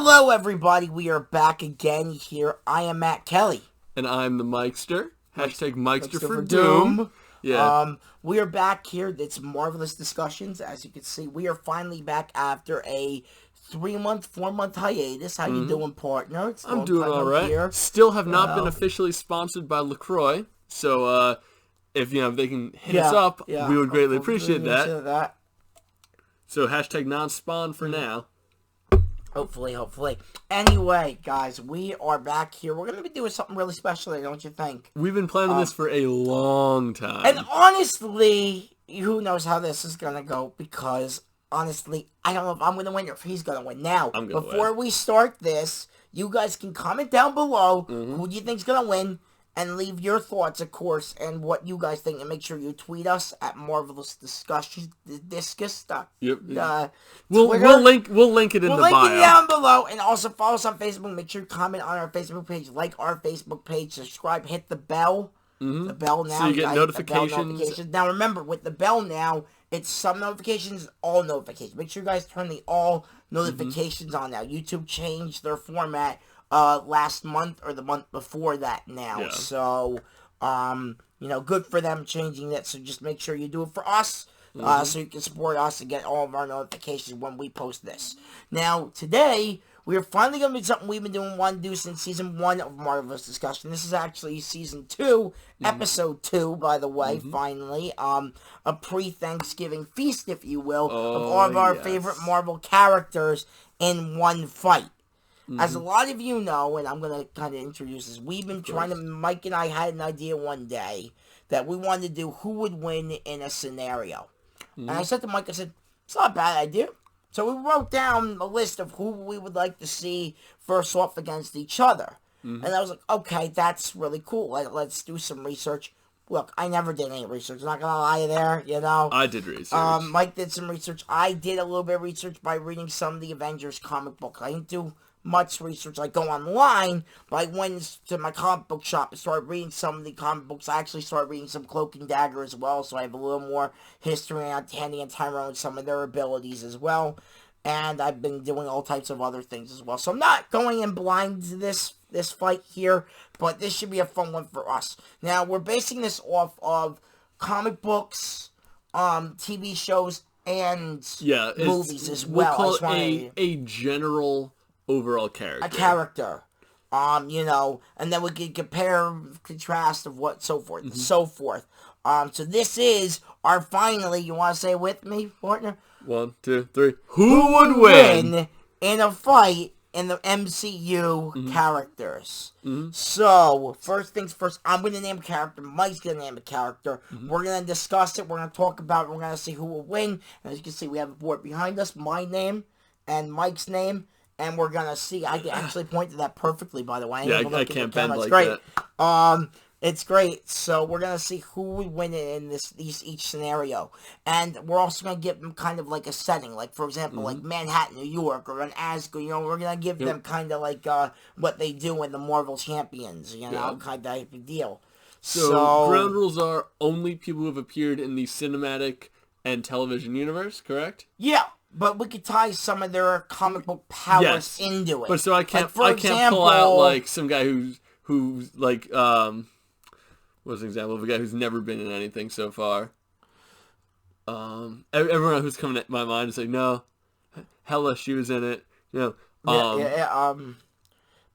Hello, everybody. We are back again here. I am Matt Kelly. And I'm the Mikester. Hashtag Mikester for Doom. Yeah. We are back here. It's Marvelous Discussions. As you can see, we are finally back after a 3-month, 4-month hiatus. How you doing, partner? I'm doing all right. Here. Still have not been officially sponsored by LaCroix. So, if they can hit us up, we would greatly appreciate that. So, hashtag non-spawn for now. Hopefully. Anyway, guys, we are back here. We're going to be doing something really special today, don't you think? We've been planning this for a long time. And honestly, who knows how this is going to go, because honestly, I don't know if I'm going to win or if he's going to win. Now, before we start this, you guys can comment down below who do you think's going to win, and leave your thoughts, of course, and what you guys think. And make sure you tweet us at Marvelous Discussions. We'll link it in the bio. We'll link it down below. And also follow us on Facebook. Make sure you comment on our Facebook page. Like our Facebook page. Subscribe. Hit the bell. The bell now. So you get notifications. Now remember, with the bell now, it's some notifications, all notifications. Make sure you guys turn the all notifications on now. YouTube changed their format last month or the month before that now. Yeah. So, good for them changing that. So just make sure you do it for us, so you can support us and get all of our notifications when we post this. Now, today, we are finally going to do something we've been wanting to do since Season 1 of Marvelous Discussion. This is actually Season 2, Episode 2, by the way, finally. A pre-Thanksgiving feast, if you will, of all of our favorite Marvel characters in one fight. As a lot of you know, and I'm going to kind of introduce this, we've been trying to, Mike and I had an idea one day that we wanted to do who would win in a scenario. And I said to Mike, I said, it's not a bad idea. So we wrote down a list of who we would like to see first off against each other. And I was like, okay, that's really cool. Let's do some research. Look, I never did any research. I'm not going to lie there, I did research. Mike did some research. I did a little bit of research by reading some of the Avengers comic books. I didn't do much research. I go online, but I went to my comic book shop and started reading some of the comic books. I actually started reading some Cloak and Dagger as well, so I have a little more history on Tandy and Tyrone and some of their abilities as well. And I've been doing all types of other things as well. So I'm not going in blind to this fight here, but this should be a fun one for us. Now, we're basing this off of comic books, TV shows, and movies as well. We'll call it a general overall character. A character. And then we can compare, contrast of what, so forth, and so forth. So this is our finally, you want to say it with me, partner? 1, 2, 3. Who would win in a fight in the MCU characters? So, first things first, I'm going to name a character. Mike's going to name a character. We're going to discuss it. We're going to talk about it. We're going to see who will win. And as you can see, we have a board behind us, my name and Mike's name. And we're going to see. I can actually point to that perfectly, by the way. I can't bend like that. It's great. So we're going to see who would win in each scenario. And we're also going to give them kind of like a setting. Like, for example, like Manhattan, New York, or an Asgard. We're going to give them kind of like what they do in the Marvel Champions, kind of type of deal. So ground rules are only people who have appeared in the cinematic and television universe, correct? Yeah. But we could tie some of their comic book powers into it. But so I can't pull out like some guy who's like what's an example of a guy who's never been in anything so far. Everyone who's coming at my mind is like, no, Hela, she was in it.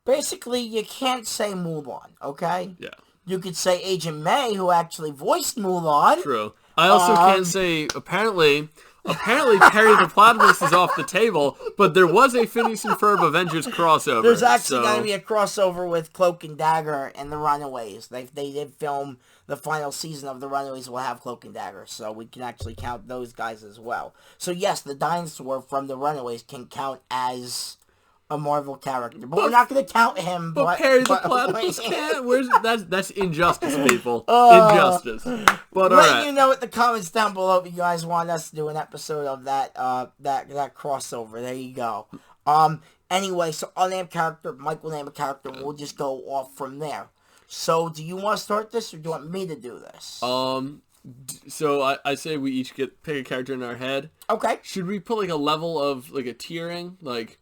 Basically, you can't say Mulan, okay? Yeah. You could say Agent May, who actually voiced Mulan. True. I also can't say Apparently, Perry the Platypus is off the table, but there was a Phineas and Ferb Avengers crossover. There's actually going to be a crossover with Cloak and Dagger and The Runaways. They did film the final season of The Runaways will have Cloak and Dagger, so we can actually count those guys as well. So yes, the dinosaur from The Runaways can count as a Marvel character, but we're not going to count him. But Perry the Platypus can't. That's injustice, people. Injustice. But let you know in the comments down below if you guys want us to do an episode of that crossover. There you go. Anyway, so I'll name a character. Mike will name a character. We'll just go off from there. So, do you want to start this, or do you want me to do this? So I say we each pick a character in our head. Okay. Should we put like a level of like a tiering, like?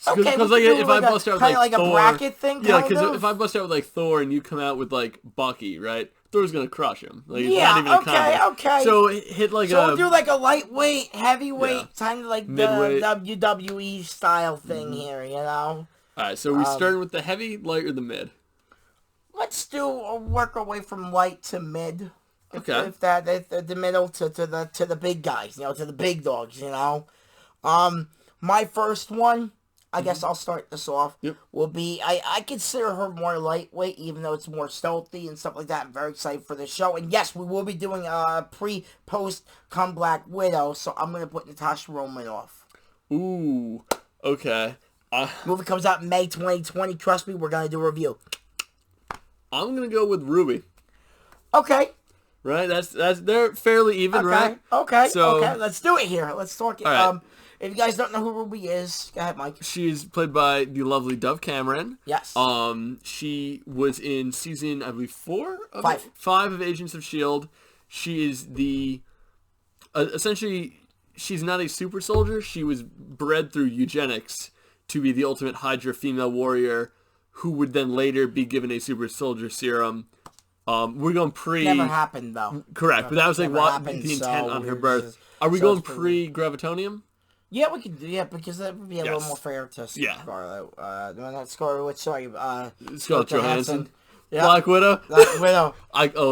Okay, because like if I bust out with like Thor, a bracket thing. Yeah, because if I bust out with like Thor and you come out with like Bucky, right? Thor's gonna crush him. Like, yeah. Not even a comedy. Okay. So hit like we'll do like a lightweight, heavyweight, kind of like midweight. the WWE style thing here. You know. All right. So we starting with the heavy, light, or the mid? Let's work our way from light to mid. Okay. If the middle to the big guys, to the big dogs, My first one, I guess I'll start this off, will be, I consider her more lightweight, even though it's more stealthy and stuff like that. I'm very excited for the show. And yes, we will be doing a pre-post come Black Widow, so I'm going to put Natasha Romanoff. Ooh, okay. Movie comes out in May 2020. Trust me, we're going to do a review. I'm going to go with Ruby. Okay. Right? They're fairly even, right? Okay, let's do it here. Let's talk it. Right. If you guys don't know who Ruby is, go ahead, Mike. She's played by the lovely Dove Cameron. Yes. She was in season, I believe, 5 of Agents of S.H.I.E.L.D. She is the... essentially, she's not a super soldier. She was bred through eugenics to be the ultimate Hydra female warrior who would then later be given a super soldier serum. We're going Never happened, though. Correct, but that was like what the intent on her birth. Are we going pre-Gravitonium? Yeah, we could do because that would be a little more fair to Scarlet. Not Scarlet, sorry, Scarlett Johansson. Yep. Black Widow.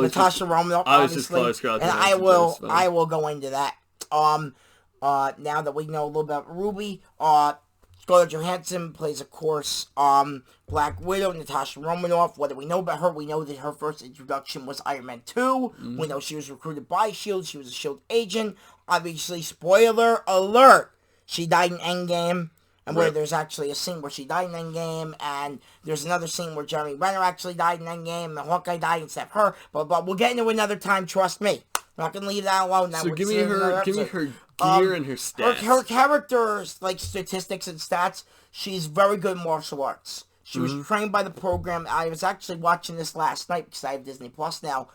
Natasha Romanoff, obviously. And I will go into that. Now that we know a little bit about Ruby, Scarlett Johansson plays, of course, Black Widow, Natasha Romanoff. What do we know about her? We know that her first introduction was Iron Man 2. Mm-hmm. We know she was recruited by S.H.I.E.L.D. She was a S.H.I.E.L.D. agent. Obviously, spoiler alert, she died in Endgame. And where there's actually a scene where she died in Endgame, and there's another scene where Jeremy Renner actually died in Endgame, and Hawkeye died instead of her. But we'll get into it another time, trust me. I'm not going to leave that alone. So give me her gear and her stats. Her character's, statistics and stats, she's very good in martial arts. She was trained by the program. I was actually watching this last night because I have Disney Plus now.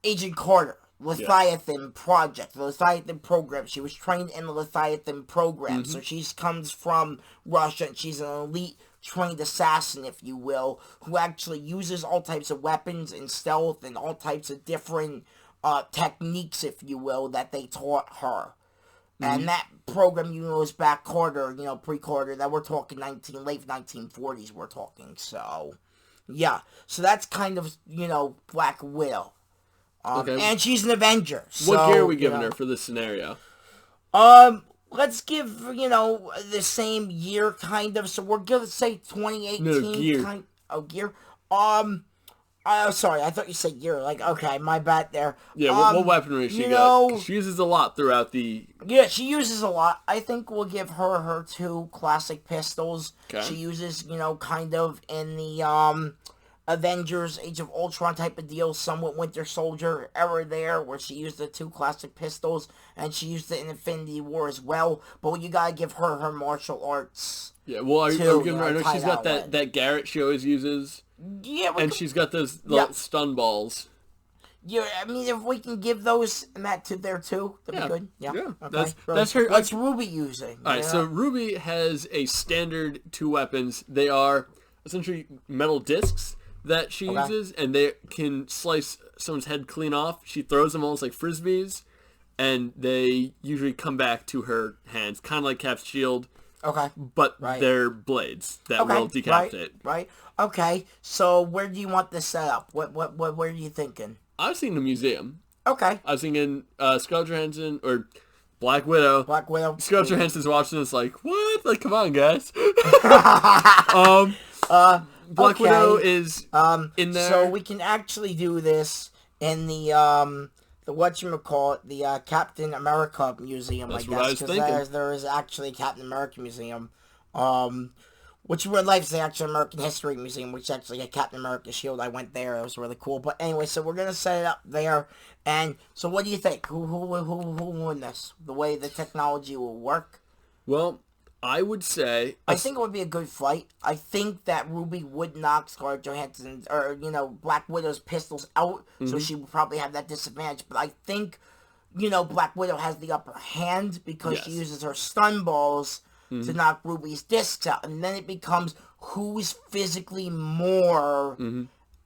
Agent Carter. Leviathan Project, the Leviathan program. She was trained in the Leviathan program. So she comes from Russia, and she's an elite trained assassin, if you will, who actually uses all types of weapons and stealth and all types of different techniques, if you will, that they taught her. And that program, is back Carter, pre-Carter, that we're talking late 1940s, we're talking. So, yeah. So that's kind of, Black Widow. And she's an Avenger. What gear are we giving her for this scenario? Let's give, the same year, kind of. So we're going to say 2018. No, gear. Gear. Sorry, I thought you said gear. Okay, my bad there. Yeah, what weaponry she got? She uses a lot throughout the... Yeah, she uses a lot. I think we'll give her 2 classic pistols. Okay. She uses, kind of in the, Avengers, Age of Ultron type of deal, somewhat Winter Soldier era there, where she used the 2 classic pistols, and she used it in Infinity War as well. But you gotta give her martial arts. Yeah, well, I know she's got that Garrett she always uses. Yeah, and she's got those stun balls. Yeah, I mean, if we can give those and that to there too, that'd be good. Yeah. Okay. That's her. What's Ruby using? All right, so Ruby has a standard 2 weapons. They are essentially metal discs that she uses, and they can slice someone's head clean off. She throws them almost like frisbees, and they usually come back to her hands, kind of like Cap's shield. Okay. But they're blades that will decapitate. Right. Okay. So where do you want this set up? Where are you thinking? I was thinking a museum. Okay. I was thinking Scarlett Johansson or Black Widow. Scarlett Johansson's watching this like, what? Come on, guys. Black Widow is in there. So we can actually do this in the whatchamacallit, the Captain America Museum, That's I what I guess. was thinking. There is actually a Captain America Museum. Which real life is the actual American History Museum, which actually had Captain America shield. I went there. It was really cool. But anyway, so we're going to set it up there. And so what do you think? Who will win this? The way the technology will work? Well, I would say... I think it would be a good fight. I think that Ruby would knock Scarlett Johansson, or, Black Widow's pistols out, so she would probably have that disadvantage. But I think, Black Widow has the upper hand because she uses her stun balls to knock Ruby's discs out. And then it becomes who's physically more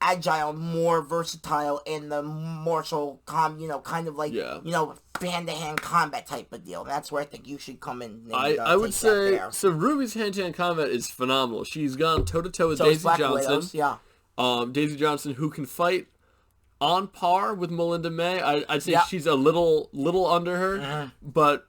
agile, more versatile in the martial kind of like, hand-to-hand combat type of deal. That's where I think you should come in. And, I would say, so Ruby's hand-to-hand combat is phenomenal. She's gone toe-to-toe with Daisy Johnson. Daisy Johnson, who can fight on par with Melinda May. I'd say she's a little under her, but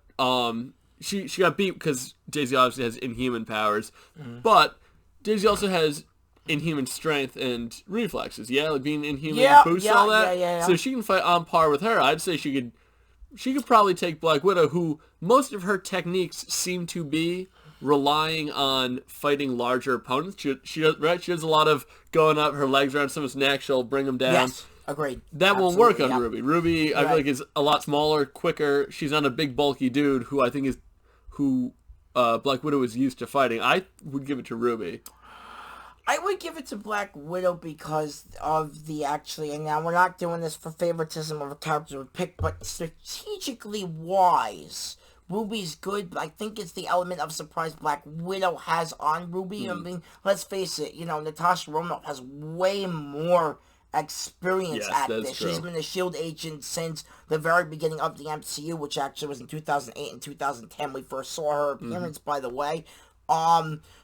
she got beat because Daisy obviously has inhuman powers, but Daisy also has inhuman strength and reflexes. Like being inhuman boosts all that. So she can fight on par with her. I'd say she could probably take Black Widow, who most of her techniques seem to be relying on fighting larger opponents. She does a lot of going up, her legs around someone's neck, she'll bring them down. Yes, agreed. That won't work on Ruby. Ruby, I feel like, is a lot smaller, quicker. She's not a big, bulky dude who I think is who Black Widow is used to fighting. I would give it to Ruby. I would give it to Black Widow because of and now we're not doing this for favoritism of a character we pick, but strategically wise, Ruby's good, but I think it's the element of surprise Black Widow has on Ruby. I mean, let's face it, Natasha Romanoff has way more experience at this. True. She's been a S.H.I.E.L.D. agent since the very beginning of the MCU, which actually was in 2008 and 2010. We first saw her appearance, by the way.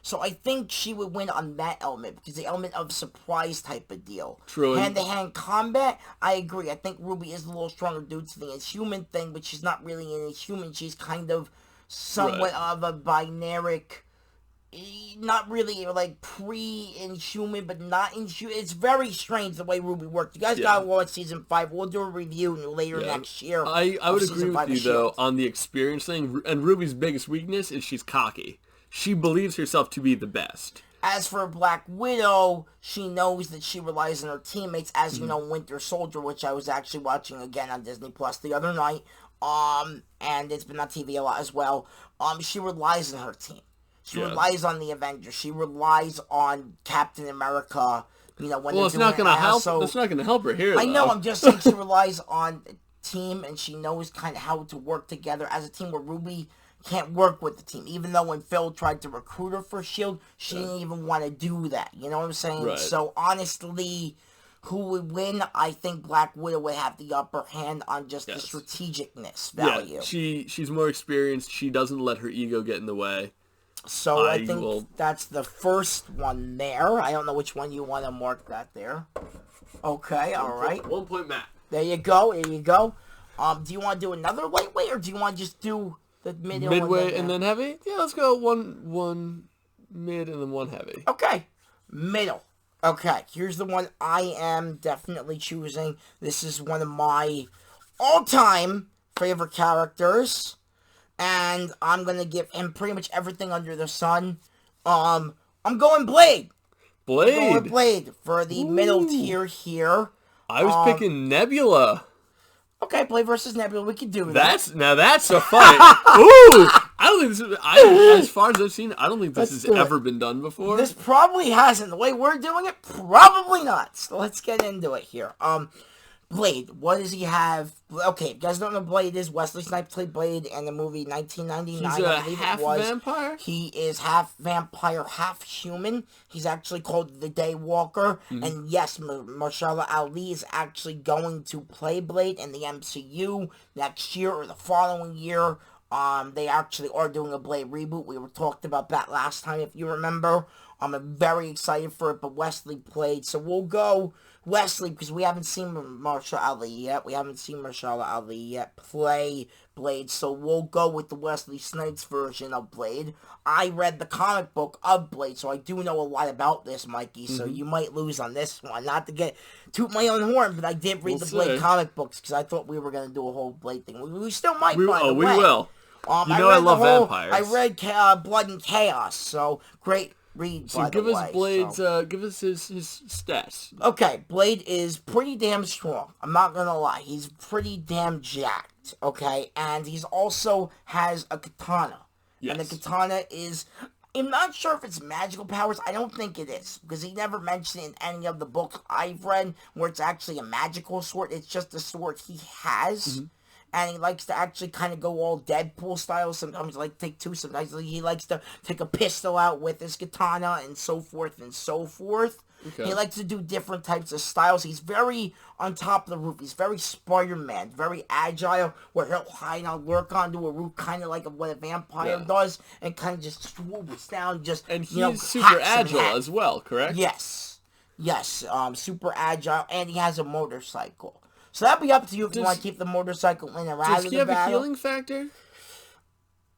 So I think she would win on that element, because the element of surprise type of deal. True. Hand-to-hand combat, I agree. I think Ruby is a little stronger due to the Inhuman thing, but she's not really an Inhuman. She's kind of somewhat of a binaric, not really like pre-Inhuman, but not Inhuman. It's very strange the way Ruby worked. You guys gotta watch Season 5. We'll do a review later next year. I would agree with you, though, on the experience thing. And Ruby's biggest weakness is she's cocky. She believes herself to be the best. As for Black Widow, she knows that she relies on her teammates, as you know, Winter Soldier, which I was actually watching again on Disney Plus the other night, and it's been on TV a lot as well. She relies on her team. She relies on the Avengers. She relies on Captain America. When it's not going to help. It's not going to help her here. I know. I'm just saying she relies on a team, and she knows kind of how to work together as a team. Where Ruby can't work with the team, even though when Phil tried to recruit her for S.H.I.E.L.D., she didn't even want to do that. You know what I'm saying? Right. So honestly, who would win? I think Black Widow would have the upper hand on just the strategicness value. Yeah, she's more experienced. She doesn't let her ego get in the way. So I think that's the first one there. I don't know which one you want to mark that there. Okay, all right. 1 point Matt. There you go. Do you want to do another lightweight, or do you want to just do the midway and then heavy? Yeah, let's go one mid and then one heavy. Okay, middle. Okay, here's the one I am definitely choosing. This is one of my all-time favorite characters, and I'm gonna give him pretty much everything under the sun. I'm going Blade. I'm going Blade for the middle tier here. I was picking Nebula. Okay, Blade versus Nebula, we can do that. Now that's a fight. Ooh! I don't think this is, as far as I've seen, I don't think this has ever been done before. This probably hasn't. The way we're doing it, probably not. So let's get into it here. Blade, what does he have? Okay, if you guys don't know Blade is, Wesley Snipes played Blade in the movie 1999. He's a half vampire? He is half vampire, half human. He's actually called the Daywalker. And yes, Mahershala Ali is actually going to play Blade in the MCU next year or the following year. They actually are doing a Blade reboot. We were talked about that last time, if you remember. I'm very excited for it, but Wesley played. So we'll go Wesley, because we haven't seen Mahershala Ali yet. We haven't seen Mahershala Ali yet play Blade, so we'll go with the Wesley Snipes version of Blade. I read the comic book of Blade, so I do know a lot about this, Mikey, so you might lose on this one. Not to toot my own horn, but I did read the Blade comic books, because I thought we were going to do a whole Blade thing. We still might, by the way. We will. I love vampires. I read Blood and Chaos, so great read, so give us Blade's, give us his stats. Okay, Blade is pretty damn strong. I'm not gonna lie. He's pretty damn jacked, okay? And he's also has a katana. Yes. And the katana is, I'm not sure if it's magical powers. I don't think it is, because he never mentioned it in any of the books I've read where it's actually a magical sword. It's just a sword he has. and he likes to actually kind of go all Deadpool style. Sometimes he likes to take two, sometimes he likes to take a pistol out with his katana, and so forth and so forth. Okay. He likes to do different types of styles. He's very on top of the roof. He's very Spider-Man, very agile, where he'll hide and lurk onto a roof, kind of like what a vampire does, and kind of just swoops down, and he's super agile as well, correct? Yes, super agile, and he has a motorcycle. So that'd be up to you if you want to keep the motorcycle in or out of the battle. Does he have a healing factor?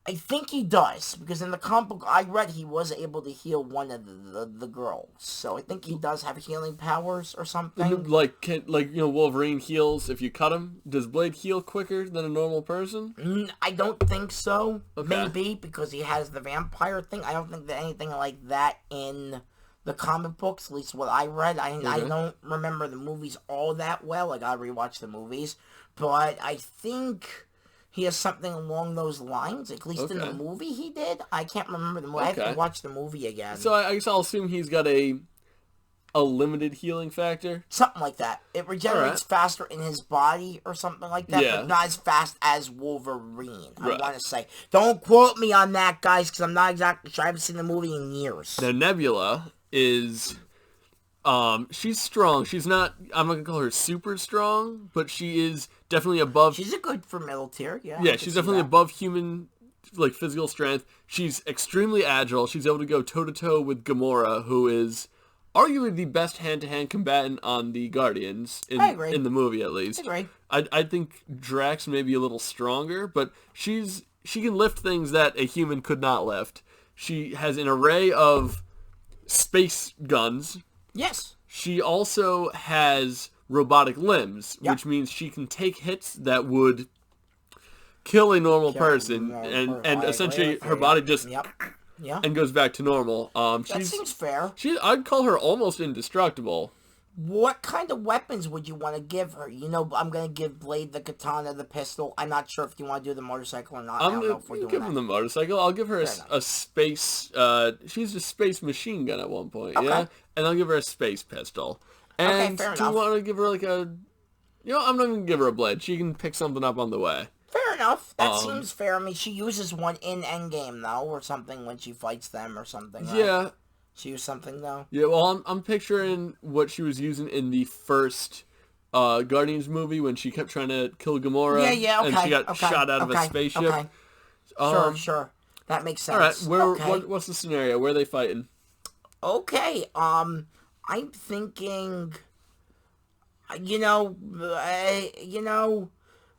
I think he does, because in the comic book I read, he was able to heal one of the girls. So I think he does have healing powers or something. Like Wolverine heals if you cut him. Does Blade heal quicker than a normal person? I don't think so. Okay. Maybe because he has the vampire thing. I don't think that anything like that in the comic books, at least what I read. I don't remember the movies all that well. I gotta rewatch the movies. But I think he has something along those lines, at least in the movie he did. I can't remember the movie. I have to watch the movie again. So I guess I'll assume he's got a limited healing factor? Something like that. It regenerates faster in his body or something like that, but not as fast as Wolverine, I want to say. Don't quote me on that, guys, because I'm not exactly sure. I haven't seen the movie in years. Now, Nebula is... she's strong. She's not, I'm not going to call her super strong, but she is definitely above. She's a good for middle tier, Yeah, she's definitely above human, physical strength. She's extremely agile. She's able to go toe-to-toe with Gamora, who is arguably the best hand-to-hand combatant on the Guardians, in the movie at least. I agree. I think Drax may be a little stronger, but she can lift things that a human could not lift. She has an array of space guns. Yes. She also has robotic limbs, which means she can take hits that would kill a normal person, and essentially her body just and goes back to normal. That seems fair. I'd call her almost indestructible. What kind of weapons would you want to give her? I'm going to give Blade the katana, the pistol. I'm not sure if you want to do the motorcycle or not. I'm going to give him the motorcycle. I'll give her a space... she's a space machine gun at one point, yeah? And I'll give her a space pistol. And do you want to give her I'm not going to give her a blade. She can pick something up on the way. Fair enough. That seems fair. I mean, she uses one in Endgame, though, or something when she fights them or something, right? Yeah. She used something, though? Yeah, well, I'm picturing what she was using in the first Guardians movie when she kept trying to kill Gamora. Yeah, okay. And she got shot out of a spaceship. Okay. Sure. That makes sense. All right, what's the scenario? Where are they fighting? Okay, I'm thinking,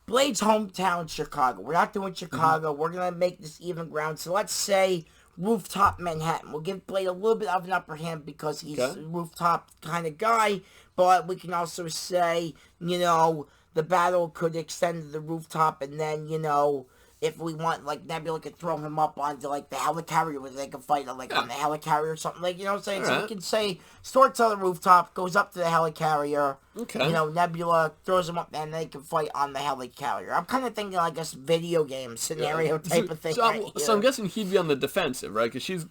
Blade's hometown, Chicago. We're not doing Chicago. We're going to make this even ground. So let's say rooftop Manhattan. We'll give Blade a little bit of an upper hand because he's a rooftop kind of guy. But we can also say, the battle could extend to the rooftop. And then, if we want, Nebula could throw him up onto, the helicarrier where they can fight, on the helicarrier or something. You know what I'm saying? So we can say, starts on the rooftop, goes up to the helicarrier. Okay. Nebula throws him up, and they can fight on the helicarrier. I'm kind of thinking, a video game scenario type of thing. So I'm guessing he'd be on the defensive, right? Because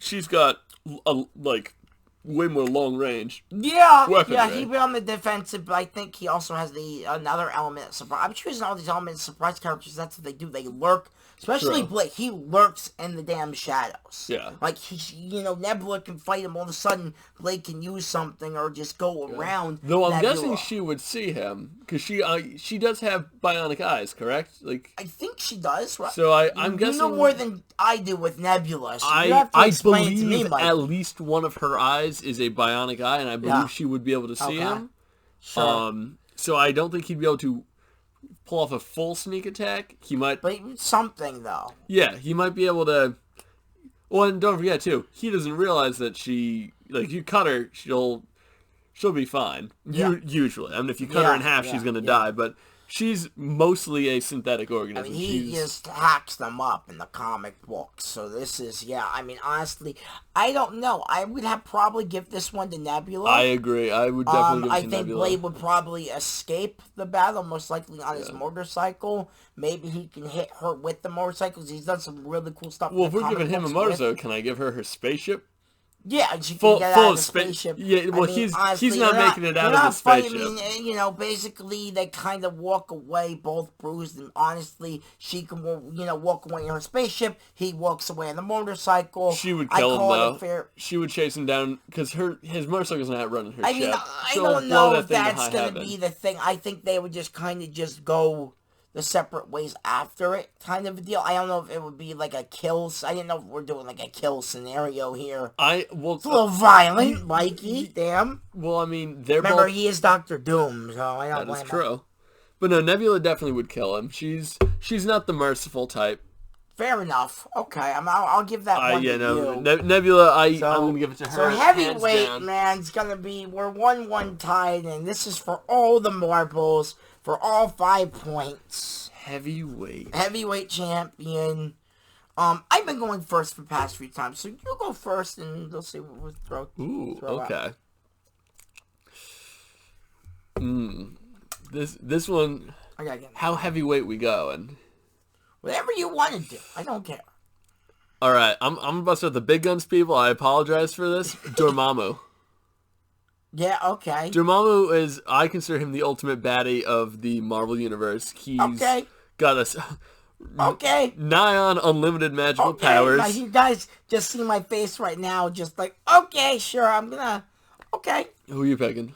she's got, way more long range. Yeah, he'd be on the defensive, but I think he also has another element of surprise. I'm choosing all these elements of surprise characters. That's what they do. They lurk. Especially Blake. He lurks in the damn shadows. Yeah. Nebula can fight him. All of a sudden, Blake can use something or just go around. Though I'm Nebula. guessing she would see him because she does have bionic eyes, correct? I think she does. Right? So I'm guessing you know more than I do with Nebula. So you have to I explain believe it to me, Mike. At least one of her eyes is a bionic eye, and I believe she would be able to see him. Sure. So I don't think he'd be able to pull off a full sneak attack. He might... But something, though. Yeah, he might be able to... Well, and don't forget, too, he doesn't realize that she... you cut her, she'll be fine. Yeah. Usually. I mean, if you cut her in half, she's going to die, but... She's mostly a synthetic organism. I mean, he just hacks them up in the comic books. So this is, honestly, I don't know. I would probably give this one to Nebula. I agree. I would definitely give it to Nebula. I think Blade would probably escape the battle, most likely on his motorcycle. Maybe he can hit her with the motorcycles. He's done some really cool stuff. Well, if we're giving him a motorcycle, can I give her spaceship? Yeah, she can get out of the spaceship. Yeah, well, honestly, he's not making it out of the spaceship. I mean, basically, they kind of walk away, both bruised, and honestly, she can, walk away in her spaceship. He walks away on the motorcycle. She would kill him, though. She would chase him down, because his motorcycle's not running her ship. I don't know if that's going to be the thing. I think they would just kind of just go the separate ways after it, kind of a deal. I don't know if it would be like a kill. I didn't know if we're doing like a kill scenario here. It's a little violent, Mikey. Damn. Well, I mean, remember he is Dr. Doom, so I don't blame him. That is true. But no, Nebula definitely would kill him. She's not the merciful type. Fair enough. Okay, I'll give that one to you. Nebula, I'm gonna give it to her. So heavyweight, man, it's gonna be we're 1-1 tied, and this is for all the marbles. For all 5 points. Heavyweight champion. I've been going first for the past few times, so you go first and we'll see what we'll throw. Ooh, okay. This one. How heavyweight we going? Whatever you want to do. I don't care. All right, I'm about to start the big guns, people. I apologize for this. Dormammu. Yeah, okay. Dormammu is, I consider him the ultimate baddie of the Marvel Universe. He's got us nigh on unlimited magical powers. Now, you guys just see my face right now, just like, okay, sure, okay. Who are you picking?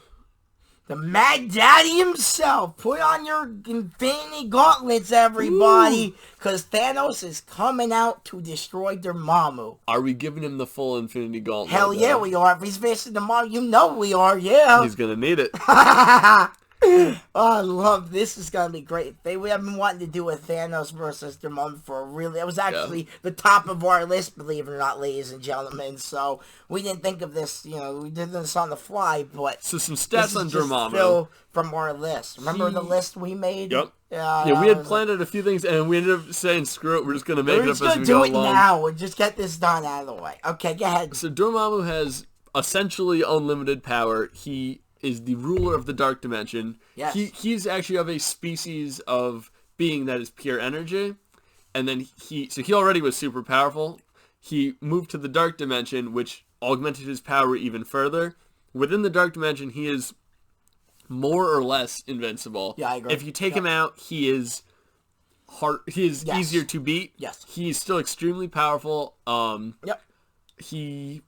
The Mad Daddy himself. Put on your Infinity Gauntlets, everybody, because Thanos is coming out to destroy Dormammu. Are we giving him the full Infinity Gauntlet? Hell yeah, we are. If he's facing Dormammu, you know we are, yeah. He's going to need it. Oh, I love this. Is gonna be great. We have been wanting to do a Thanos versus Dormammu for it was actually the top of our list, believe it or not, ladies and gentlemen. So we didn't think of this, we did this on the fly, but so some stats on Dormammu from our list. Remember the list we made? Yep. Yeah, we had planned a few things, and we ended up saying, "Screw it, we're just gonna make it up as we go along." We're just gonna do it now. We'll just get this done out of the way. Okay, go ahead. So Dormammu has essentially unlimited power. He is the ruler of the dark dimension. Yes. He's actually of a species of being that is pure energy. And then he already was super powerful. He moved to the dark dimension, which augmented his power even further. Within the dark dimension, he is more or less invincible. Yeah, I agree. If you take him out, he is easier to beat. Yes. He's still extremely powerful. He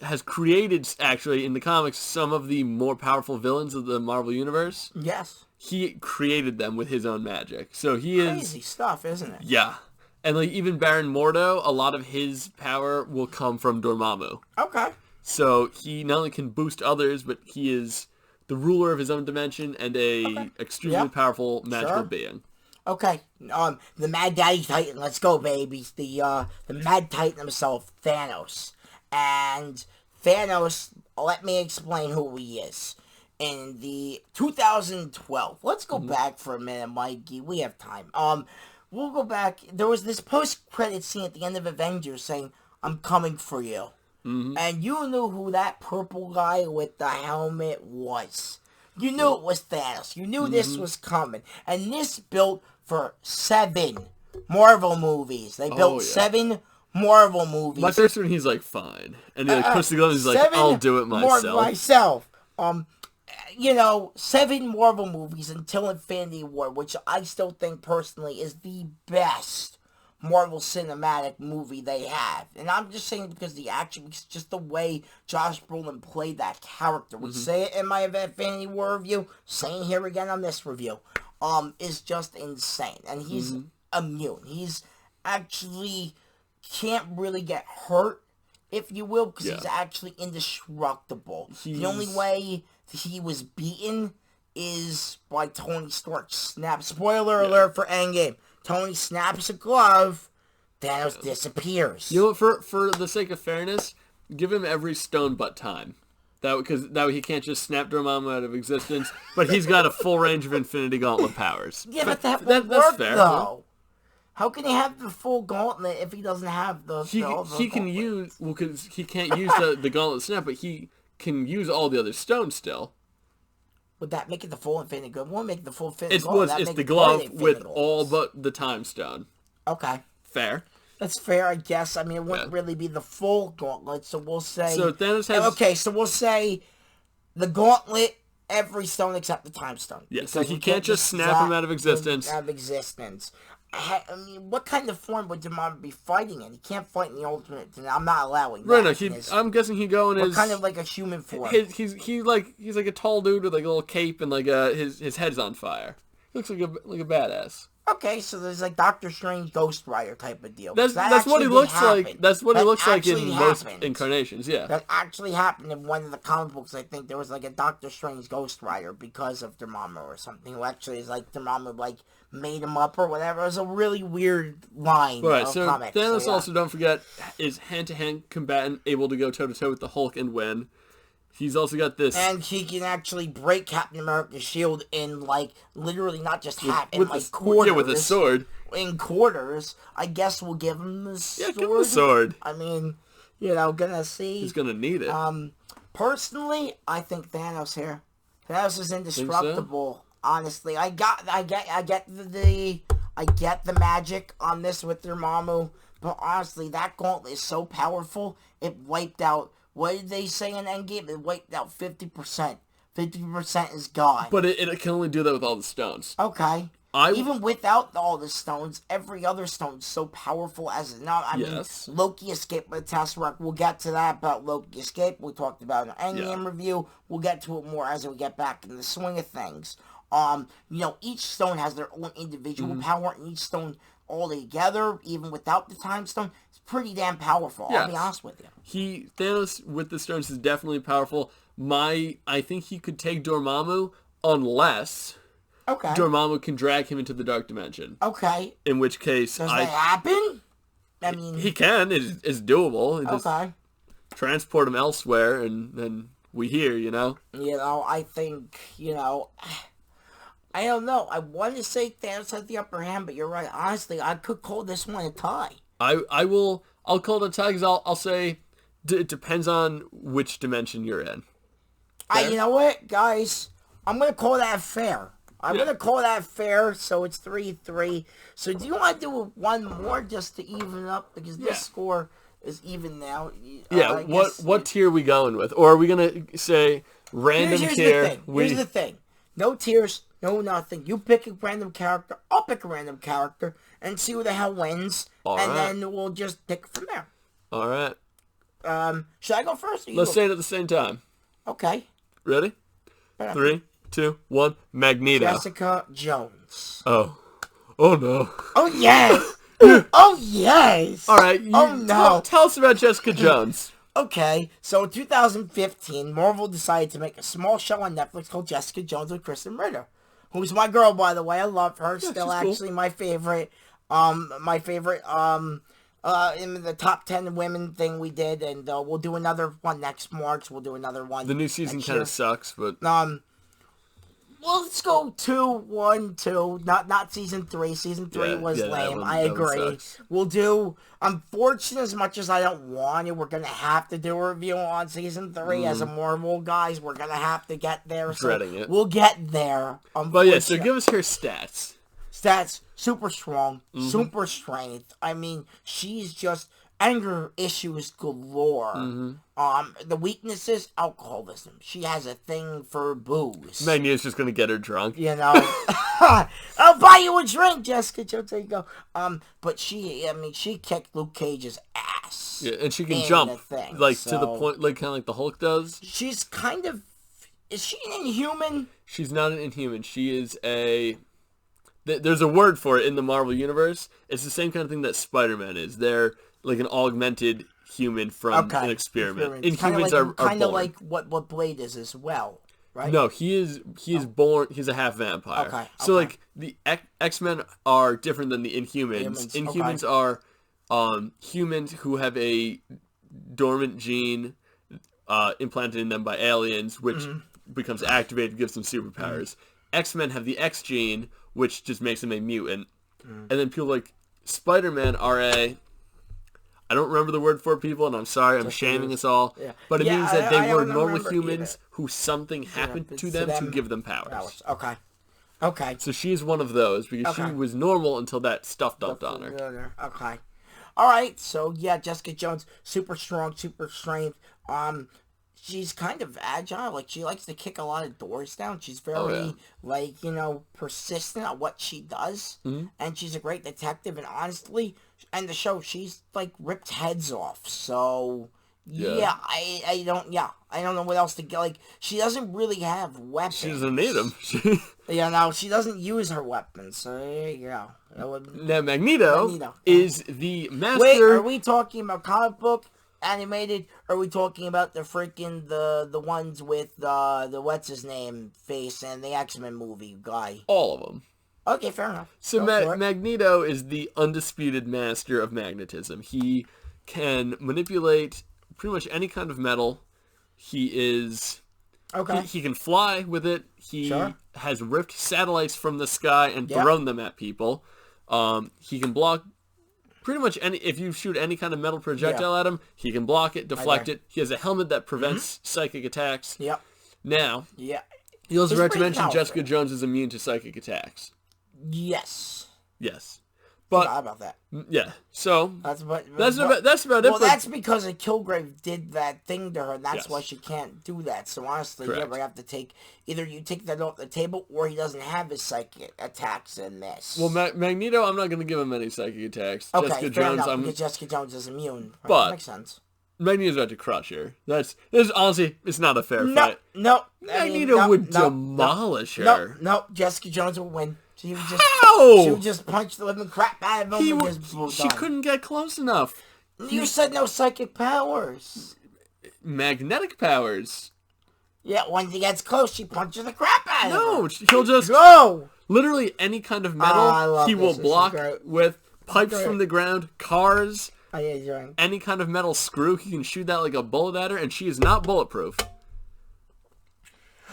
has created, actually, in the comics, some of the more powerful villains of the Marvel Universe. Yes. He created them with his own magic. So he is... Crazy stuff, isn't it? Yeah. And even Baron Mordo, a lot of his power will come from Dormammu. Okay. So he not only can boost others, but he is the ruler of his own dimension and a extremely powerful magical being. Okay, the Mad Daddy Titan, let's go, babies. The Mad Titan himself, Thanos. And Thanos, let me explain who he is. In the 2012, let's go back for a minute, Mikey. We have time. We'll go back. There was this post-credit scene at the end of Avengers saying, "I'm coming for you." Mm-hmm. And you knew who that purple guy with the helmet was. You knew it was Thanos. You knew this was coming. And this built for 7 Marvel movies. They built 7 Marvel movies. My first one, he's like, fine. And he puts the gun, he's like, I'll do it myself. 7 Marvel movies until Infinity War, which I still think personally is the best Marvel cinematic movie they have. And I'm just saying because the action, because just the way Josh Brolin played that character. We say it in my Infinity War review, saying here again on this review, is just insane. And he's immune. He's actually can't really get hurt, if you will, because he's actually indestructible. The only way he was beaten is by Tony Stark spoiler alert for Endgame. Tony snaps a glove, Thanos disappears. You know what, for the sake of fairness, give him every stone but time. Because that way he can't just snap Dormammu out of existence, but he's got a full range of Infinity Gauntlet powers. Yeah, but that won't work, fair, though. How can he have the full gauntlet if he doesn't have the he can use... Well, because he can't use the gauntlet snap, but he can use all the other stones still. Would that make it the full Infinity Gauntlet? Won't make it the full Infinity Gauntlet. It's the glove with all but the Time Stone. Okay. Fair. That's fair, I guess. I mean, it wouldn't really be the full gauntlet, so we'll say... So Thanos has... Okay, so we'll say the gauntlet, every stone except the time stone. Yeah, so he can't just snap him out of existence. I mean, what kind of form would Dormammu be fighting in? He can't fight in the ultimate. I'm not allowing that. Right, no, I'm guessing he go in his... kind of like a human form? He's like a tall dude with like a little cape and like his head's on fire. He looks like a badass. Okay, so there's like Doctor Strange, Ghost Rider type of deal. That's what he looks like. That's what he looks like in most incarnations. Yeah, that actually happened in one of the comic books. I think there was like a Doctor Strange, Ghost Rider because of Dormammu or something. Who actually is like Dormammu like made him up or whatever. It was a really weird line. Right. So comics, Thanos also, don't forget, is hand-to-hand combatant, able to go toe-to-toe with the Hulk and win. He's also got this... And he can actually break Captain America's shield in, like, literally not just half, in, like, quarters. Yeah, with a sword. In quarters. I guess we'll give him the sword. Yeah, give him the sword. I mean, you know, gonna see. He's gonna need it. Personally, I think Thanos here. Thanos is indestructible. So? Honestly, I get the magic on this with Dormammu, but honestly, that gauntlet is so powerful, it wiped out... What did they say in Endgame? It wiped out 50%. 50% is gone. But it can only do that with all the stones. Okay. Even without all the stones, every other stone is so powerful as it now. I mean, Loki escaped with Tesseract. We'll get to that about Loki escape. We talked about it in the Endgame review. We'll get to it more as we get back in the swing of things. You know, each stone has their own individual power, and each stone all together, even without the time stone, it's pretty damn powerful. I'll be honest with you. Thanos with the stones is definitely powerful. I think he could take Dormammu unless Dormammu can drag him into the dark dimension. Okay. In which case, does that happen? I mean, he can. It's doable. Just transport him elsewhere, and then we hear. You know. You know, I think I don't know. I want to say Thanos has the upper hand, but you're right. Honestly, I could call this one a tie. I'll call it a tie because I'll say it depends on which dimension you're in. You know what, guys? I'm going to call that fair. I'm going to call that fair, so it's 3-3. So do you want to do one more just to even up? Because this score is even now. Yeah, what tier are we going with? Or are we going to say random tier? Here's the thing. No tiers, no nothing. You pick a random character, I'll pick a random character, and see who the hell wins. Then we'll just pick from there. All right. Should I go first? Let's say it at the same time. Okay. Ready? 3, 2, 1. Magneto. Jessica Jones. Oh no. Oh yes. Oh yes. All right. No. Tell us about Jessica Jones. Okay, so in 2015, Marvel decided to make a small show on Netflix called Jessica Jones with Kristen Ritter, who's my girl, by the way. I love her. Yeah, still actually cool. my favorite, in the top 10 women thing we did, and we'll do another one next March. We'll do another one. The new season kind of sucks, but well, let's go 2, 1, 2. Not season 3. Season 3 was lame. I agree. We'll do. Unfortunately, as much as I don't want it, we're gonna have to do a review on season 3 as a Marvel guys. We're gonna have to get there. Dreading it. We'll get there. But yeah, so give us her stats. Stats super strong, super strength. I mean, she's just anger issues galore. The weaknesses, alcoholism. She has a thing for booze. Magneto's just gonna get her drunk. You know, I'll buy you a drink, Jessica Jones. There you go. But she kicked Luke Cage's ass. Yeah, and she can jump, to the point, like kind of like the Hulk does. She's kind of. Is she an Inhuman? She's not an Inhuman. She is a. There's a word for it in the Marvel universe. It's the same kind of thing that Spider-Man is. They're like an augmented human from an experiment. Inhumans are kind of like what Blade is as well, right? No, he is born. He's a half vampire. Okay. So like the X-Men are different than the Inhumans. Inhumans are humans who have a dormant gene implanted in them by aliens, which becomes activated, gives them superpowers. X-Men have the X gene, which just makes them a mutant. And then people like Spider-Man are I don't remember the word for people, and I'm sorry, I'm shaming us all. Yeah. But it means that they were normal humans who something happened to them to give them powers. Okay. So she's one of those, because she was normal until that stuff dumped on her. Okay. All right, so yeah, Jessica Jones, super strong, super strength. She's kind of agile. Like, she likes to kick a lot of doors down. She's very, like, persistent at what she does. Mm-hmm. And she's a great detective. And honestly, in the show, she's, like, ripped heads off. So, yeah, I don't know what else to get. Like, she doesn't really have weapons. She doesn't need them. No, she doesn't use her weapons. So, there you go. Now, Magneto is the master... Wait, are we talking about comic book? Animated, or are we talking about the freaking the ones with the what's his name face and the X-Men movie guy? All of them. Okay, fair enough. So Magneto is the undisputed master of magnetism. He can manipulate pretty much any kind of metal. He is he can fly with it. He has ripped satellites from the sky and thrown them at people. He can block pretty much if you shoot any kind of metal projectile at him, he can block it, deflect it. He has a helmet that prevents psychic attacks. Yep. Now, he also forgot to mention powerful. Jessica Jones is immune to psychic attacks. Yes. But how about that? Yeah. So that's about it. Well, that's because Kilgrave did that thing to her, and that's why she can't do that. So honestly, we have to either you take that off the table, or he doesn't have his psychic attacks in this. Well, Magneto, I'm not going to give him any psychic attacks. Okay, Jessica fair Jones, enough, because Jessica Jones is immune. Right, but that makes sense. Magneto's about to crush her. This honestly, it's not a fair fight. No, Magneto would demolish her. No, Jessica Jones will win. She would just punch the living crap out of him. She couldn't get close enough. You said no psychic powers. Magnetic powers. Yeah, when he gets close, she punches the crap out of him. No, he'll just go. Literally any kind of metal he will block with pipes from the ground, cars. Any kind of metal screw, he can shoot that like a bullet at her, and she is not bulletproof.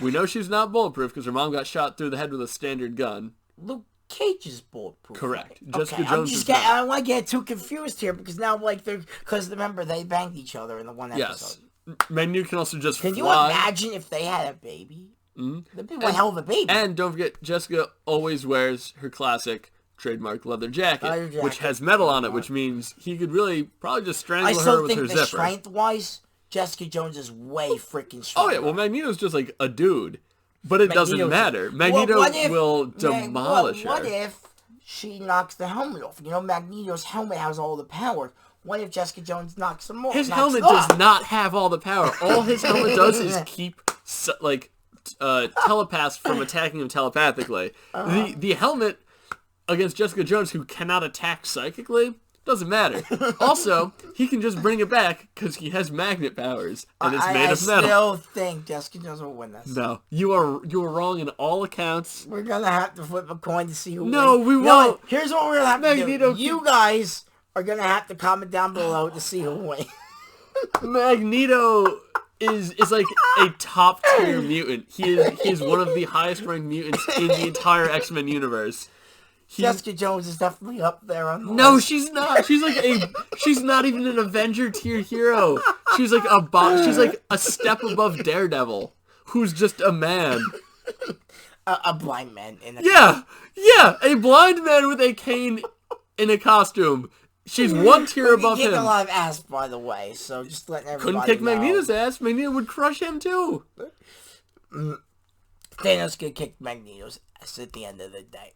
We know she's not bulletproof because her mom got shot through the head with a standard gun. Luke Cage is bulletproof. Correct. Right? Jessica Jones is not. I don't want to get too confused here because now, because remember, they banged each other in the one episode. Yes. Magneto can also just fly. Can you imagine if they had a baby? Mm-hmm. That'd be one hell of a baby. And don't forget, Jessica always wears her classic trademark leather jacket, which has metal on it, which means he could really probably just strangle her with her zipper. I still think strength-wise, Jessica Jones is way freaking strong. Oh yeah, well Magneto's just like a dude, but it doesn't matter. Magneto will demolish her. What if she knocks the helmet off? Magneto's helmet has all the power. What if Jessica Jones knocks him off? His helmet does not have all the power. All his helmet does is keep telepaths from attacking him telepathically. The helmet against Jessica Jones, who cannot attack psychically, doesn't matter. Also, he can just bring it back because he has magnet powers and it's made of metal. I still think Jessica Jones will win this. No, you are wrong in all accounts. We're gonna have to flip a coin to see who wins. No, we won't. Here's what we're gonna have to do. You guys are gonna have to comment down below to see who wins. Magneto is like a top tier mutant. He is one of the highest ranked mutants in the entire X-Men universe. Jessica Jones is definitely up there on the No, list. she's not. She's not even an Avenger tier hero. She's like a step above Daredevil, who's just a man. A blind man in a Yeah, a blind man with a cane in a costume. She's one tier above him. He kicked a lot of ass, by the way, so just letting everybody Couldn't kick Magneto's ass. Magneto would crush him too. Thanos could kick Magneto's ass at the end of the day.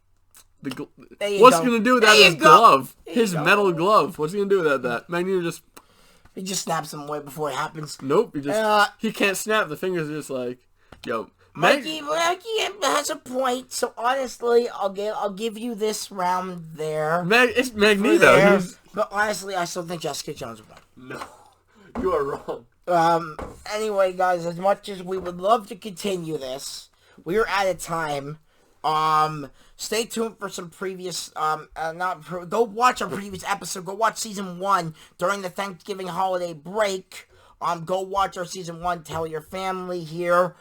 What's he gonna do with that? His glove, his metal glove. What's he gonna do with that? Magneto he just snaps him away before it happens. Nope, he can't snap. The fingers are just like, yo. Mikey has a point. So honestly, I'll give you this round there. It's Magneto. But honestly, I still think Jessica Jones won. No, you are wrong. Anyway, guys, as much as we would love to continue this, we are out of time. Stay tuned for some previous, go watch our previous episode. Go watch season 1 during the Thanksgiving holiday break. Go watch our season 1. Tell your family here.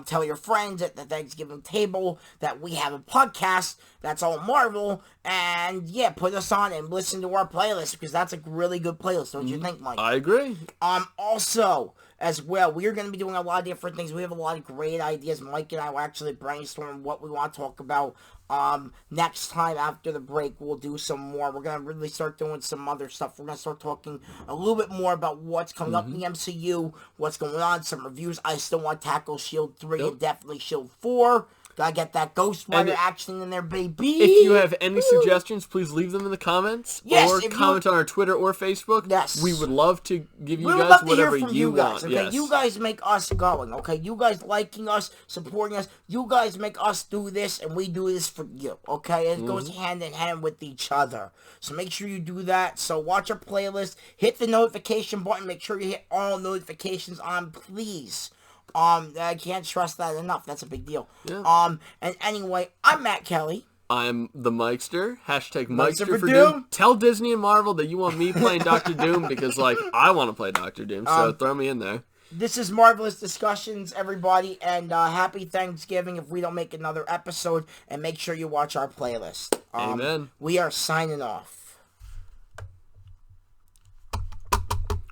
Tell your friends at the Thanksgiving table that we have a podcast that's all Marvel. And yeah, put us on and listen to our playlist because that's a really good playlist. Don't you think, Mike? I agree. Also, as well, we are going to be doing a lot of different things. We have a lot of great ideas. Mike and I will actually brainstorm what we want to talk about Next time after the break, we'll do some more. We're going to really start doing some other stuff. We're going to start talking a little bit more about what's coming up in the MCU, what's going on, some reviews. I still want to tackle S.H.I.E.L.D. 3 and definitely S.H.I.E.L.D. 4. Gotta get that Ghost Rider action in there, baby. If you have any suggestions, please leave them in the comments. Yes, or comment on our Twitter or Facebook. Yes. We would love to give you guys whatever you want. Okay? Yes. You guys make us going, okay? You guys liking us, supporting us. You guys make us do this, and we do this for you, okay? It goes hand in hand with each other. So make sure you do that. So watch our playlist. Hit the notification button. Make sure you hit all notifications on, please. I can't stress that enough. That's a big deal. Yeah. And anyway, I'm Matt Kelly. I'm the Mikester. Hashtag Mikester for Doom. Tell Disney and Marvel that you want me playing Doctor Doom because, like, I want to play Doctor Doom, so throw me in there. This is Marvelous Discussions, everybody, and happy Thanksgiving if we don't make another episode, and make sure you watch our playlist. Amen. We are signing off.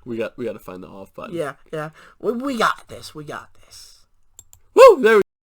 We got to find the off button. Yeah. We got this. Woo! There we go.